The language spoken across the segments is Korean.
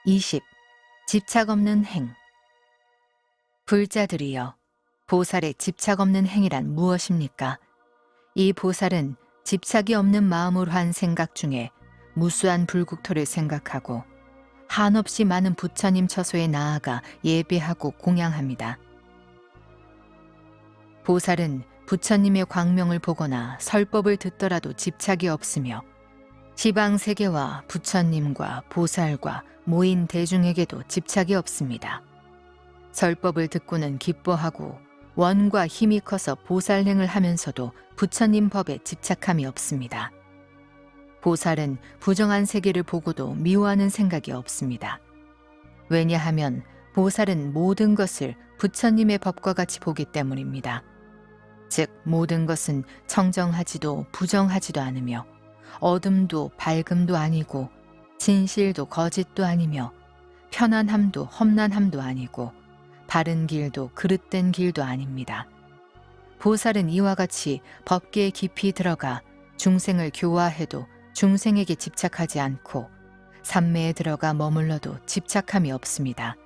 20. 집착 없는 행. 불자들이여, 보살의 집착 없는 행이란 무엇입니까? 이 보살은 집착이 없는 마음으로 한 생각 중에 무수한 불국토를 생각하고 한없이 많은 부처님 처소에 나아가 예배하고 공양합니다. 보살은 부처님의 광명을 보거나 설법을 듣더라도 집착이 없으며 지방세계와 부처님과 보살과 모인 대중에게도 집착이 없습니다. 설법을 듣고는 기뻐하고 원과 힘이 커서 보살행을 하면서도 부처님 법에 집착함이 없습니다. 보살은 부정한 세계를 보고도 미워하는 생각이 없습니다. 왜냐하면 보살은 모든 것을 부처님의 법과 같이 보기 때문입니다. 즉 모든 것은 청정하지도 부정하지도 않으며 어둠도 밝음도 아니고 진실도 거짓도 아니며 편안함도 험난함도 아니고 바른 길도 그릇된 길도 아닙니다. 보살은 이와 같이 법계에 깊이 들어가 중생을 교화해도 중생에게 집착하지 않고 삼매에 들어가 머물러도 집착함이 없습니다.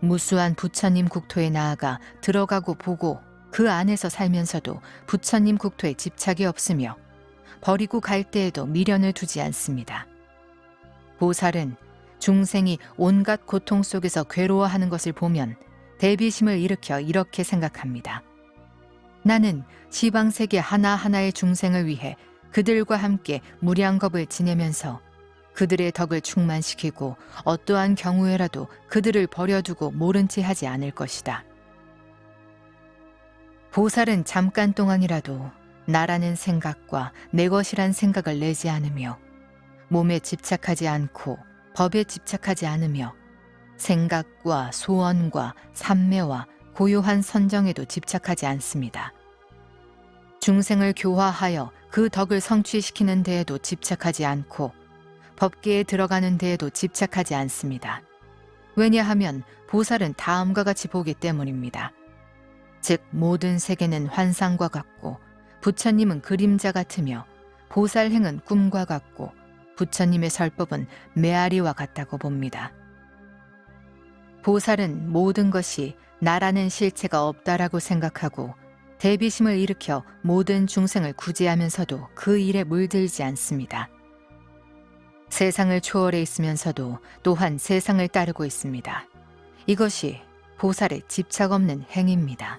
무수한 부처님 국토에 나아가 들어가고 보고 그 안에서 살면서도 부처님 국토에 집착이 없으며 버리고 갈 때에도 미련을 두지 않습니다. 보살은 중생이 온갖 고통 속에서 괴로워하는 것을 보면 대비심을 일으켜 이렇게 생각합니다. 나는 시방세계 하나하나의 중생을 위해 그들과 함께 무량겁을 지내면서 그들의 덕을 충만시키고 어떠한 경우에라도 그들을 버려두고 모른 채 하지 않을 것이다. 보살은 잠깐 동안이라도 나라는 생각과 내 것이란 생각을 내지 않으며 몸에 집착하지 않고 법에 집착하지 않으며 생각과 소원과 삼매와 고요한 선정에도 집착하지 않습니다. 중생을 교화하여 그 덕을 성취시키는 데에도 집착하지 않고 법계에 들어가는 데에도 집착하지 않습니다. 왜냐하면 보살은 다음과 같이 보기 때문입니다. 즉 모든 세계는 환상과 같고 부처님은 그림자 같으며 보살행은 꿈과 같고 부처님의 설법은 메아리와 같다고 봅니다. 보살은 모든 것이 나라는 실체가 없다라고 생각하고 대비심을 일으켜 모든 중생을 구제하면서도 그 일에 물들지 않습니다. 세상을 초월해 있으면서도 또한 세상을 따르고 있습니다. 이것이 보살의 집착 없는 행입니다.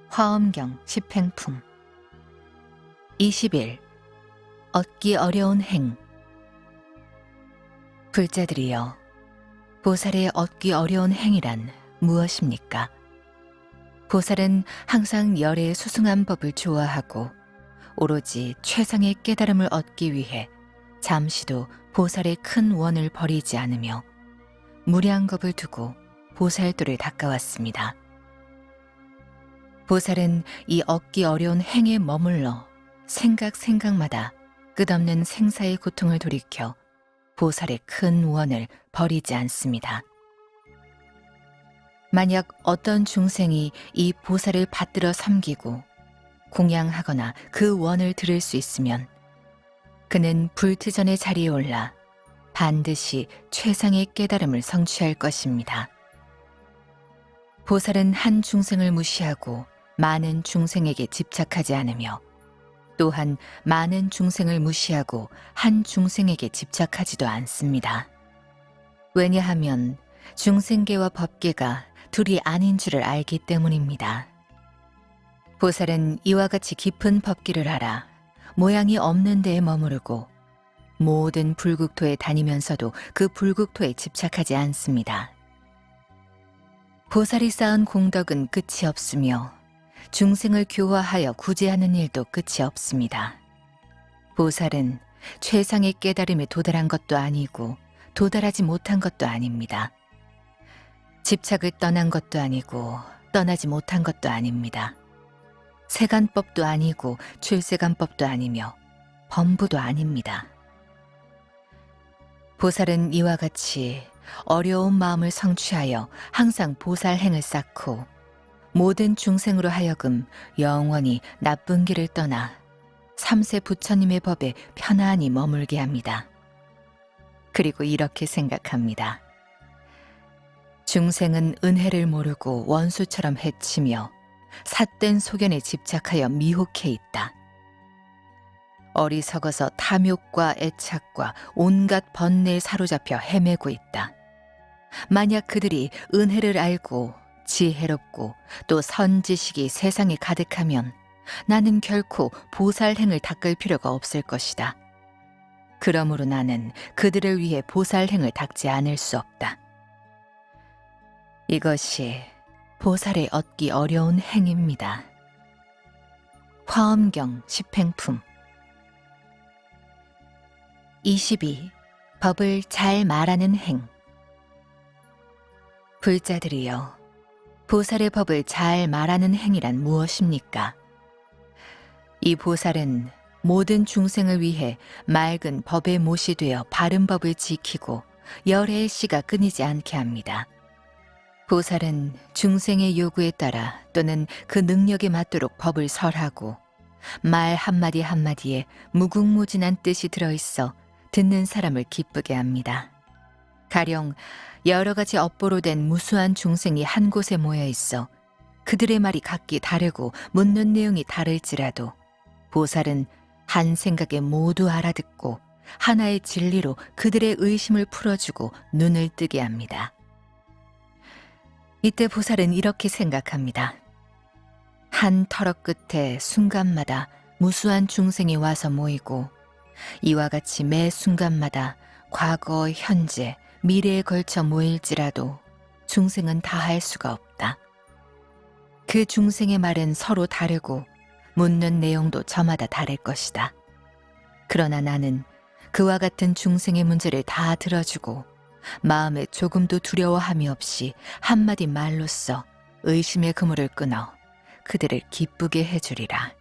화엄경 십행품 21. 얻기 어려운 행. 불자들이여, 보살의 얻기 어려운 행이란 무엇입니까? 보살은 항상 열의 수승한 법을 좋아하고 오로지 최상의 깨달음을 얻기 위해 잠시도 보살의 큰 원을 버리지 않으며 무량겁을 두고 보살도를 닦아왔습니다. 보살은 이 얻기 어려운 행에 머물러 생각마다 끝없는 생사의 고통을 돌이켜 보살의 큰 원을 버리지 않습니다. 만약 어떤 중생이 이 보살을 받들어 섬기고 공양하거나 그 원을 들을 수 있으면 그는 불트전의 자리에 올라 반드시 최상의 깨달음을 성취할 것입니다. 보살은 한 중생을 무시하고 많은 중생에게 집착하지 않으며 또한 많은 중생을 무시하고 한 중생에게 집착하지도 않습니다. 왜냐하면 중생계와 법계가 둘이 아닌 줄을 알기 때문입니다. 보살은 이와 같이 깊은 법계를 알아 모양이 없는 데에 머무르고 모든 불국토에 다니면서도 그 불국토에 집착하지 않습니다. 보살이 쌓은 공덕은 끝이 없으며 중생을 교화하여 구제하는 일도 끝이 없습니다. 보살은 최상의 깨달음에 도달한 것도 아니고 도달하지 못한 것도 아닙니다. 집착을 떠난 것도 아니고 떠나지 못한 것도 아닙니다. 세간법도 아니고 출세간법도 아니며 범부도 아닙니다. 보살은 이와 같이 어려운 마음을 성취하여 항상 보살행을 쌓고 모든 중생으로 하여금 영원히 나쁜 길을 떠나 삼세 부처님의 법에 편안히 머물게 합니다. 그리고 이렇게 생각합니다. 중생은 은혜를 모르고 원수처럼 해치며 삿된 소견에 집착하여 미혹해 있다. 어리석어서 탐욕과 애착과 온갖 번뇌에 사로잡혀 헤매고 있다. 만약 그들이 은혜를 알고 지혜롭고 또 선지식이 세상에 가득하면 나는 결코 보살행을 닦을 필요가 없을 것이다. 그러므로 나는 그들을 위해 보살행을 닦지 않을 수 없다. 이것이 보살에 얻기 어려운 행입니다. 화엄경 십행품 22. 법을 잘 말하는 행. 불자들이여, 보살의 법을 잘 말하는 행이란 무엇입니까? 이 보살은 모든 중생을 위해 맑은 법의 못이 되어 바른 법을 지키고 열애의 씨가 끊이지 않게 합니다. 보살은 중생의 요구에 따라 또는 그 능력에 맞도록 법을 설하고 말 한마디 한마디에 무궁무진한 뜻이 들어있어 듣는 사람을 기쁘게 합니다. 가령 여러 가지 업보로 된 무수한 중생이 한 곳에 모여 있어 그들의 말이 각기 다르고 묻는 내용이 다를지라도 보살은 한 생각에 모두 알아듣고 하나의 진리로 그들의 의심을 풀어주고 눈을 뜨게 합니다. 이때 보살은 이렇게 생각합니다. 한 터럭 끝에 순간마다 무수한 중생이 와서 모이고 이와 같이 매 순간마다 과거, 현재, 미래에 걸쳐 모일지라도 중생은 다 할 수가 없다. 그 중생의 말은 서로 다르고 묻는 내용도 저마다 다를 것이다. 그러나 나는 그와 같은 중생의 문제를 다 들어주고 마음에 조금도 두려워함이 없이 한마디 말로써 의심의 그물을 끊어 그들을 기쁘게 해주리라.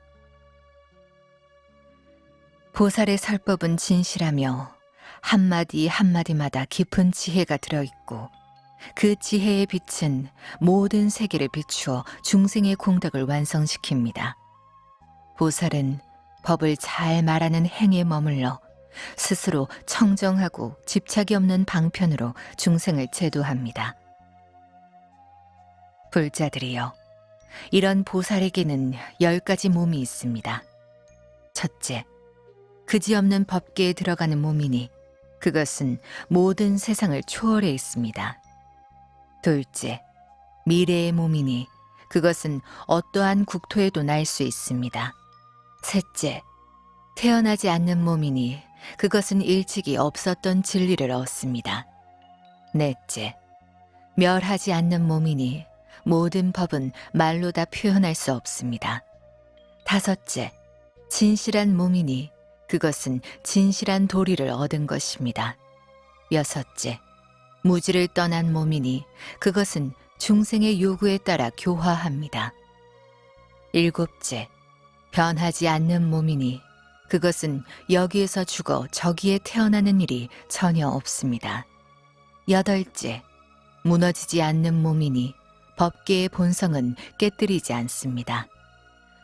보살의 설법은 진실하며 한마디 한마디마다 깊은 지혜가 들어있고 그 지혜의 빛은 모든 세계를 비추어 중생의 공덕을 완성시킵니다. 보살은 법을 잘 말하는 행에 머물러 스스로 청정하고 집착이 없는 방편으로 중생을 제도합니다. 불자들이여, 이런 보살에게는 10가지 몸이 있습니다. 첫째, 그지없는 법계에 들어가는 몸이니 그것은 모든 세상을 초월해 있습니다. 둘째, 미래의 몸이니 그것은 어떠한 국토에도 날 수 있습니다. 셋째, 태어나지 않는 몸이니 그것은 일찍이 없었던 진리를 얻습니다. 넷째, 멸하지 않는 몸이니 모든 법은 말로 다 표현할 수 없습니다. 다섯째, 진실한 몸이니 그것은 진실한 도리를 얻은 것입니다. 여섯째, 무지를 떠난 몸이니 그것은 중생의 요구에 따라 교화합니다. 일곱째, 변하지 않는 몸이니 그것은 여기에서 죽어 저기에 태어나는 일이 전혀 없습니다. 여덟째, 무너지지 않는 몸이니 법계의 본성은 깨뜨리지 않습니다.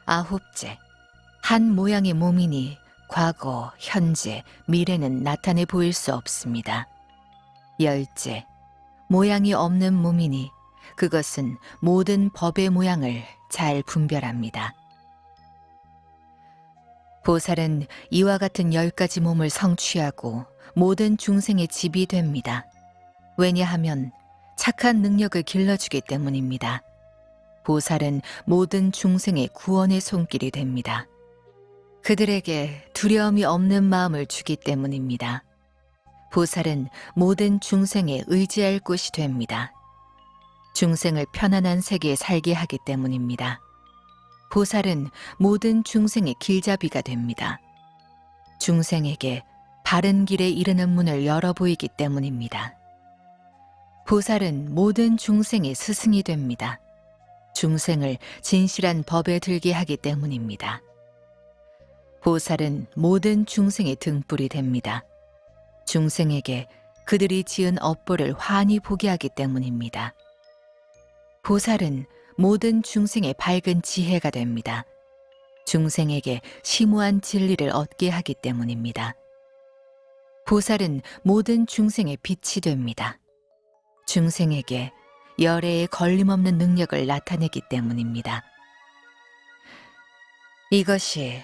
아홉째, 한 모양의 몸이니 과거, 현재, 미래는 나타내 보일 수 없습니다. 열째, 모양이 없는 몸이니 그것은 모든 법의 모양을 잘 분별합니다. 보살은 이와 같은 10가지 몸을 성취하고 모든 중생의 집이 됩니다. 왜냐하면 착한 능력을 길러주기 때문입니다. 보살은 모든 중생의 구원의 손길이 됩니다. 그들에게 두려움이 없는 마음을 주기 때문입니다. 보살은 모든 중생에 의지할 곳이 됩니다. 중생을 편안한 세계에 살게 하기 때문입니다. 보살은 모든 중생의 길잡이가 됩니다. 중생에게 바른 길에 이르는 문을 열어 보이기 때문입니다. 보살은 모든 중생의 스승이 됩니다. 중생을 진실한 법에 들게 하기 때문입니다. 보살은 모든 중생의 등불이 됩니다. 중생에게 그들이 지은 업보를 환히 보게 하기 때문입니다. 보살은 모든 중생의 밝은 지혜가 됩니다. 중생에게 심오한 진리를 얻게 하기 때문입니다. 보살은 모든 중생의 빛이 됩니다. 중생에게 열애의 걸림없는 능력을 나타내기 때문입니다. 이것이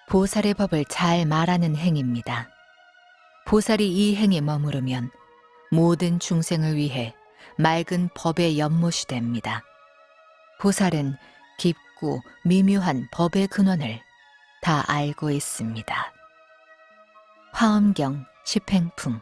보살의 법을 잘 말하는 행입니다. 보살이 이 행에 머무르면 모든 중생을 위해 맑은 법의 연못이 됩니다. 보살은 깊고 미묘한 법의 근원을 다 알고 있습니다. 화엄경 십행품